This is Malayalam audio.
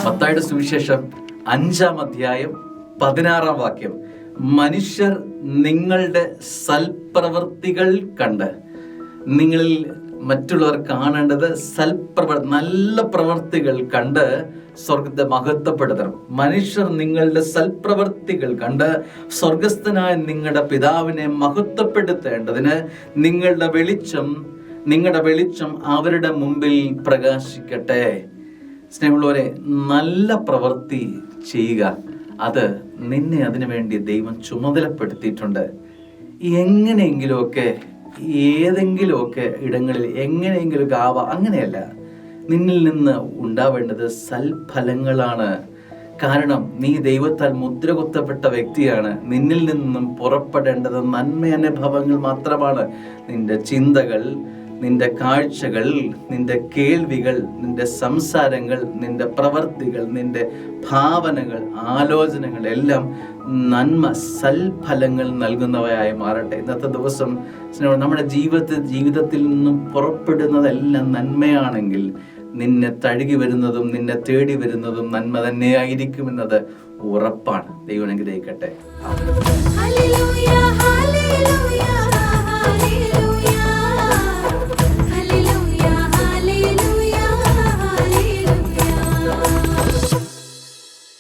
മത്തായിയുടെ സുവിശേഷം 5-ാം അധ്യായം 16-ാം വാക്യം. മനുഷ്യർ നിങ്ങളുടെ സൽപ്രവൃത്തികൾ കണ്ട്, നിങ്ങളിൽ മറ്റുള്ളവർ കാണേണ്ടത് നല്ല പ്രവർത്തികൾ കണ്ട് സ്വർഗത്തെ മഹത്വപ്പെടുത്തണം. മനുഷ്യർ നിങ്ങളുടെ സൽപ്രവർത്തികൾ കണ്ട് സ്വർഗസ്ഥനായ നിങ്ങളുടെ പിതാവിനെ മഹത്വപ്പെടുത്തേണ്ടതിന് നിങ്ങളുടെ വെളിച്ചം അവരുടെ മുമ്പിൽ പ്രകാശിക്കട്ടെ. സ്നേഹമുള്ളവരെ, നല്ല പ്രവൃത്തി ചെയ്യുക, അത് നിന്നെ അതിനു വേണ്ടി ദൈവം ചുമതലപ്പെടുത്തിയിട്ടുണ്ട്. ഏതെങ്കിലുമൊക്കെ ഇടങ്ങളിൽ എങ്ങനെയെങ്കിലുമൊക്കെ ആവാം, അങ്ങനെയല്ല. നിന്നിൽ നിന്ന് ഉണ്ടാവേണ്ടത് സൽഫലങ്ങളാണ്. കാരണം നീ ദൈവത്താൽ മുദ്ര കുത്തപ്പെട്ട വ്യക്തിയാണ്. നിന്നിൽ നിന്നും പുറപ്പെടേണ്ടത് നന്മയനുഭവങ്ങൾ മാത്രമാണ്. നിന്റെ ചിന്തകൾ, നിന്റെ കാഴ്ചകൾ, നിന്റെ കേൾവികൾ, നിന്റെ സംസാരങ്ങൾ, നിന്റെ പ്രവർത്തികൾ, നിന്റെ ഭാവനകൾ, ആലോചനകൾ എല്ലാം നന്മ, സൽഫലങ്ങൾ നൽകുന്നവയായി മാറട്ടെ. ഇന്നത്തെ ദിവസം നമ്മുടെ ജീവിതത്തിൽ നിന്നും പുറപ്പെടുന്നതെല്ലാം നന്മയാണെങ്കിൽ നിന്നെ തഴുകി വരുന്നതും നിന്നെ തേടി വരുന്നതും നന്മ തന്നെയായിരിക്കുമെന്നത് ഉറപ്പാണ്. ദൈവം അനുഗ്രഹിക്കട്ടെ.